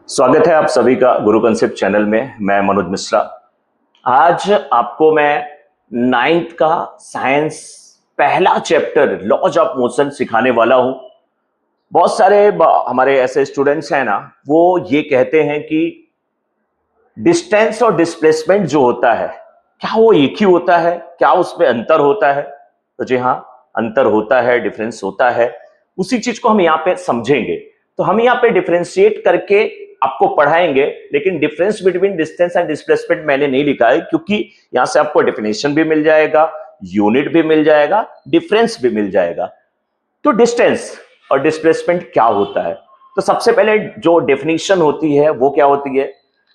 स्वागत है आप सभी का गुरु कंसेप्ट चैनल में। मैं मनोज मिश्रा। आज आपको मैं नाइन्थ का साइंस पहला चैप्टर लॉज ऑफ मोशन सिखाने वाला हूं। बहुत सारे हमारे ऐसे स्टूडेंट्स हैं ना, वो ये कहते हैं कि डिस्टेंस और डिस्प्लेसमेंट जो होता है क्या वो एक ही होता है, क्या उसमें अंतर होता है? तो जी हाँ, अंतर होता है, डिफरेंस होता है। उसी चीज को हम यहाँ पे समझेंगे। तो हम यहाँ पे डिफरेंशिएट करके आपको पढ़ाएंगे, लेकिन difference between distance and displacement मैंने नहीं लिखा है, क्योंकि यहां से आपको डेफिनेशन भी मिल जाएगा, यूनिट भी मिल जाएगा, डिफरेंस भी मिल जाएगा। तो डिस्टेंस और डिस्प्लेसमेंट क्या होता है? तो सबसे पहले जो डेफिनेशन होती है वो क्या होती है?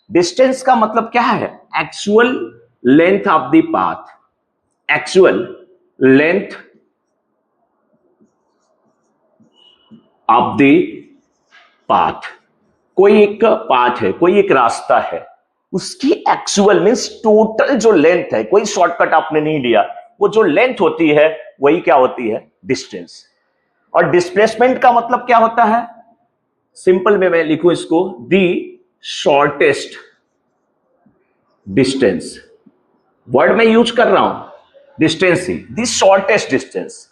डिस्टेंस का मतलब क्या है? Actual length of the path. Actual length of the path. कोई एक पाथ है, कोई एक रास्ता है, उसकी एक्चुअल मींस टोटल जो लेंथ है, कोई शॉर्टकट आपने नहीं लिया, वो जो लेंथ होती है वही क्या होती है? डिस्टेंस। और डिस्प्लेसमेंट का मतलब क्या होता है? सिंपल में मैं लिखूं इसको, दी शॉर्टेस्ट डिस्टेंस। वर्ड में यूज कर रहा हूं डिस्टेंस ही, दी शॉर्टेस्ट डिस्टेंस।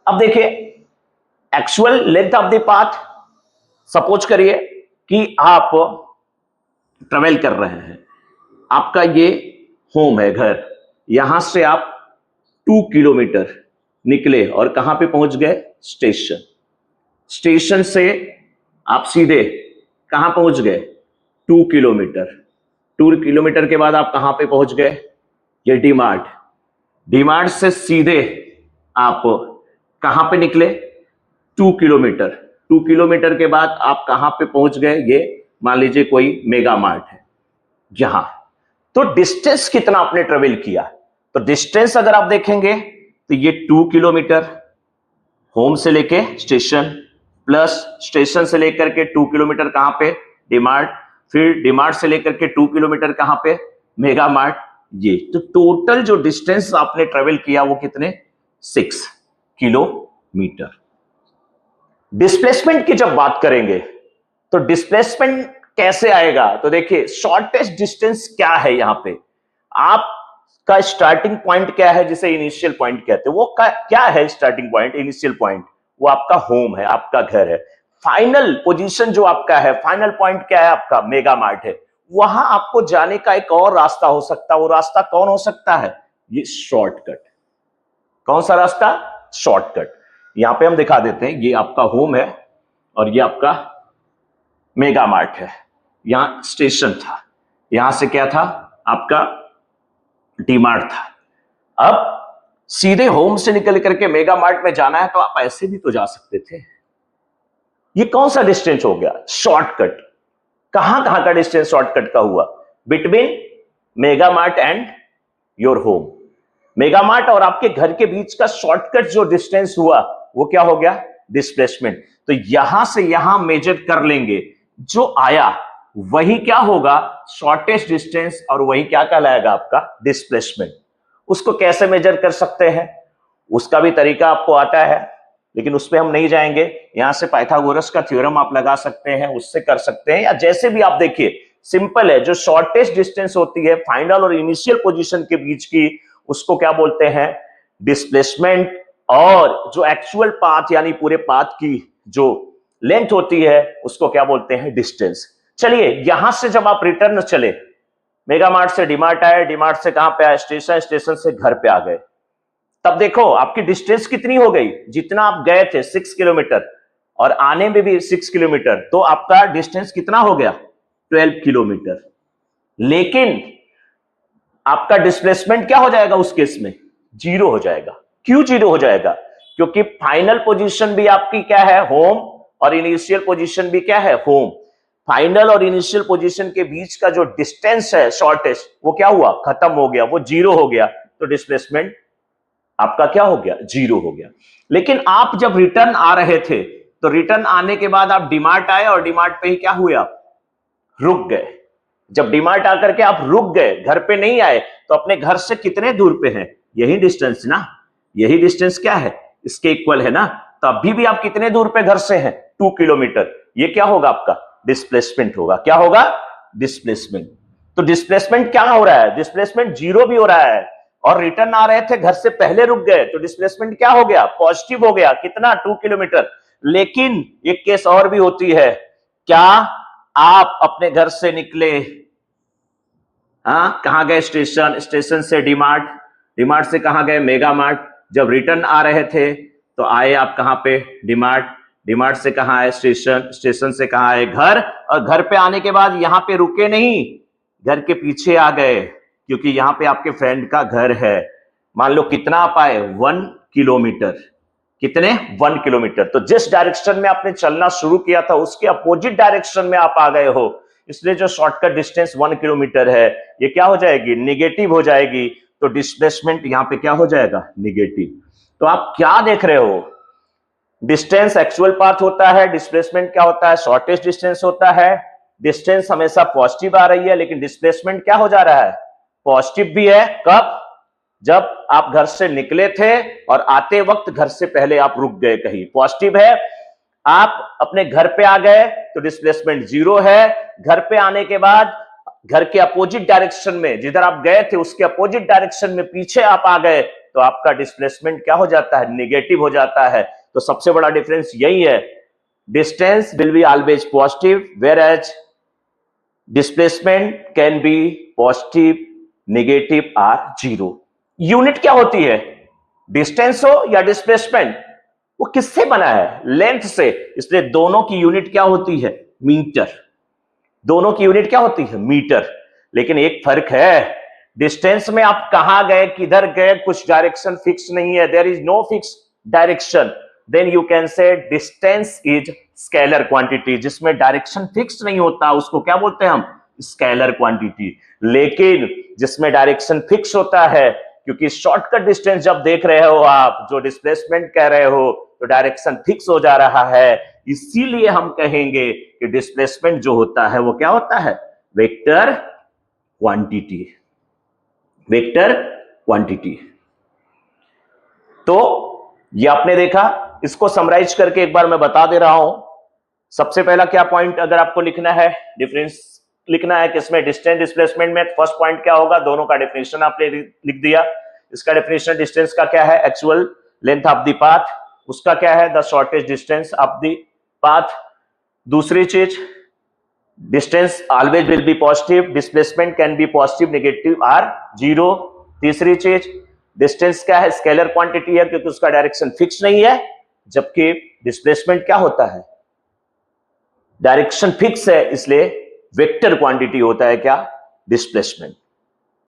अब देखिए, actual length of the path. Suppose करिए कि आप ट्रेवल कर रहे हैं, आपका ये होम है, घर। यहां से आप 2 किलोमीटर निकले और कहां पे पहुंच गए? स्टेशन। स्टेशन से आप सीधे कहां पहुंच गए? 2 किलोमीटर। 2 किलोमीटर के बाद आप कहां पे पहुंच गए? ये डीमार्ट। डीमार्ट से सीधे आप कहां पे निकले? 2 किलोमीटर। 2 किलोमीटर के बाद आप कहां पे पहुंच गए? ये मान लीजिए कोई मेगा मार्ट है यहां। तो डिस्टेंस कितना आपने ट्रेवल किया? तो डिस्टेंस अगर आप देखेंगे तो ये 2 किलोमीटर होम से लेके स्टेशन, प्लस स्टेशन से लेकर के 2 किलोमीटर कहां पे? डीमार्ट। फिर डीमार्ट से लेकर के 2 किलोमीटर कहां पे? Mega mart. ये तो टोटल जो डिस्टेंस आपने ट्रेवल किया वो कितने? 6 किलोमीटर। डिस्प्लेसमेंट की जब बात करेंगे तो डिस्प्लेसमेंट कैसे आएगा? तो देखिए, शॉर्टेस्ट डिस्टेंस क्या है यहां पे? आपका स्टार्टिंग पॉइंट क्या है, जिसे इनिशियल पॉइंट कहते हैं, वो क्या है स्टार्टिंग पॉइंट, इनिशियल पॉइंट? वो आपका होम है, आपका घर है। फाइनल पोजीशन जो आपका है, फाइनल पॉइंट क्या है आपका? मेगा मार्ट है। वहां आपको जाने का एक और रास्ता हो सकता है। वो रास्ता कौन हो सकता है? ये शॉर्टकट। कौन सा रास्ता? शॉर्टकट। यहां पे हम दिखा देते हैं, ये आपका होम है और ये आपका मेगा मार्ट है। यहां स्टेशन था, यहां से क्या था? आपका डीमार्ट था। अब सीधे होम से निकल करके मेगा मार्ट में जाना है तो आप ऐसे भी तो जा सकते थे। ये कौन सा डिस्टेंस हो गया? शॉर्टकट। कहां कहां का डिस्टेंस शॉर्टकट का हुआ? Between mega mart and your home. Mega mart और आपके घर के बीच का शॉर्टकट जो डिस्टेंस हुआ वो क्या हो गया? डिस्प्लेसमेंट। तो यहां से यहां मेजर कर लेंगे, जो आया वही क्या होगा? Shortest distance. और वही क्या कहलाएगा? आपका डिस्प्लेसमेंट। उसको कैसे मेजर कर सकते हैं उसका भी तरीका आपको आता है, लेकिन उसमें हम नहीं जाएंगे। यहां से पाइथागोरस का थ्योरम आप लगा सकते हैं, उससे कर सकते हैं, या जैसे भी आप देखिए, सिंपल है। जो शॉर्टेस्ट डिस्टेंस होती है फाइनल और इनिशियल पोजीशन के बीच की, उसको क्या बोलते हैं? डिस्प्लेसमेंट। और जो एक्चुअल पाथ यानी पूरे पाथ की जो लेंथ होती है उसको क्या बोलते हैं? डिस्टेंस। चलिए, यहां से जब आप रिटर्न चले, मेगा मार्ट से डीमार्ट आए, डीमार्ट से कहां पे आए? स्टेशन, स्टेशन से घर पे आ गए। तब देखो आपकी डिस्टेंस कितनी हो गई? जितना आप गए थे 6 किलोमीटर, और आने में भी 6 किलोमीटर, तो आपका डिस्टेंस कितना हो गया? 12 किलोमीटर। लेकिन आपका डिस्प्लेसमेंट क्या हो जाएगा उस केस में? जीरो हो जाएगा। क्यों जीरो हो जाएगा? क्योंकि फाइनल पोजीशन भी आपकी क्या है? होम। और इनिशियल पोजीशन भी क्या है? होम। फाइनल और इनिशियल पोजीशन के बीच का जो डिस्टेंस है शॉर्टेस्ट, वो क्या हुआ? खत्म हो गया, वो जीरो हो गया। तो डिस्प्लेसमेंट आपका क्या हो गया? जीरो हो गया। लेकिन आप जब रिटर्न आ रहे थे, तो रिटर्न आने के बाद आप डीमार्ट आए और डीमार्ट पे ही क्या हुए? आप रुक गए। जब डीमार्ट आकर के आप रुक गए, घर पे नहीं आए, तो अपने घर से कितने दूर पे हैं? यही डिस्टेंस ना। यही डिस्टेंस क्या है? इसके इक्वल है ना। तो अभी भी आप कितने दूर पे घर से हैं? 2 किलोमीटर। ये क्या होगा आपका? डिस्प्लेसमेंट होगा। क्या होगा? डिस्प्लेसमेंट। तो डिस्प्लेसमेंट क्या हो रहा है? डिस्प्लेसमेंट जीरो भी हो रहा है और रिटर्न आ रहे थे, घर से पहले रुक गए, तो डिस्प्लेसमेंट क्या हो गया? पॉजिटिव हो गया। कितना? 2 किलोमीटर। लेकिन एक केस और भी होती है, क्या आप अपने घर से निकले, हाँ, कहां गए? स्टेशन, स्टेशन से डीमार्ट, डीमार्ट से कहां गए? Mega mart. जब रिटर्न आ रहे थे तो आए आप कहां पे? डीमार्ट। डीमार्ट से कहां आए? स्टेशन। स्टेशन से कहां आए? घर। और घर पे आने के बाद यहां पे रुके नहीं, घर के पीछे आ गए, क्योंकि यहां पे आपके फ्रेंड का घर है। मान लो कितना आप आए? 1 किलोमीटर। कितने? 1 किलोमीटर। तो जिस डायरेक्शन में आपने चलना शुरू किया था उसके अपोजिट डायरेक्शन में आप आ गए हो, इसलिए जो शॉर्टकट डिस्टेंस 1 किलोमीटर है ये क्या हो जाएगी? निगेटिव हो जाएगी। तो डिस्प्लेसमेंट यहां पे क्या हो जाएगा? निगेटिव। तो आप क्या देख रहे हो? डिस्टेंस एक्चुअल पाथ होता है, डिस्प्लेसमेंट क्या होता है? शॉर्टेस्ट डिस्टेंस होता है। डिस्टेंस हमेशा पॉजिटिव आ रही है, लेकिन डिस्प्लेसमेंट क्या हो जा रहा है? पॉजिटिव भी है। कब? जब आप घर से निकले थे और आते वक्त घर से पहले आप रुक गए कहीं, पॉजिटिव है। आप अपने घर पे आ गए तो डिस्प्लेसमेंट जीरो है। घर पे आने के बाद घर के अपोजिट डायरेक्शन में, जिधर आप गए थे उसके अपोजिट डायरेक्शन में पीछे आप आ गए, तो आपका डिस्प्लेसमेंट क्या हो जाता है? निगेटिव हो जाता है। तो सबसे बड़ा डिफरेंस यही है, distance will be always positive, whereas displacement can be positive, negative और जीरो। यूनिट क्या होती है? डिस्टेंस हो या डिस्प्लेसमेंट, वो किससे बना है? लेंथ से। इसलिए दोनों की यूनिट क्या होती है? मीटर। दोनों की यूनिट क्या होती है? मीटर। लेकिन एक फर्क है, डिस्टेंस में आप कहां गए, किधर गए, कुछ डायरेक्शन फिक्स नहीं है, there is no fix direction, then you can say distance is scalar quantity. जिसमें डायरेक्शन फिक्स नहीं होता उसको क्या बोलते हैं हम? Scalar quantity. लेकिन जिसमें डायरेक्शन फिक्स होता है, क्योंकि शॉर्टकट डिस्टेंस जब देख रहे हो आप, जो डिस्प्लेसमेंट कह रहे हो, तो डायरेक्शन फिक्स हो जा रहा है, इसीलिए हम कहेंगे कि डिस्प्लेसमेंट जो होता है वो क्या होता है? Vector quantity. Vector quantity. तो ये आपने देखा। इसको समराइज करके एक बार मैं बता दे रहा हूं। सबसे पहला क्या पॉइंट अगर आपको लिखना है, डिफरेंस लिखना है किसमें? डिस्टेंस डिस्प्लेसमेंट में। फर्स्ट पॉइंट क्या होगा? दोनों का डेफिनेशन आपने लिख दिया। इसका डेफिनेशन डिस्टेंस का क्या है? Actual length of the path. उसका क्या है? The shortest distance of the path. दूसरी चीज, distance always will be positive, displacement can be positive, negative और जीरो। तीसरी चीज, डिस्टेंस क्या है? स्केलर क्वांटिटी है, क्योंकि उसका डायरेक्शन फिक्स नहीं है, जबकि डिस्प्लेसमेंट क्या होता है? डायरेक्शन फिक्स है, इसलिए वेक्टर क्वांटिटी होता है क्या? डिस्प्लेसमेंट।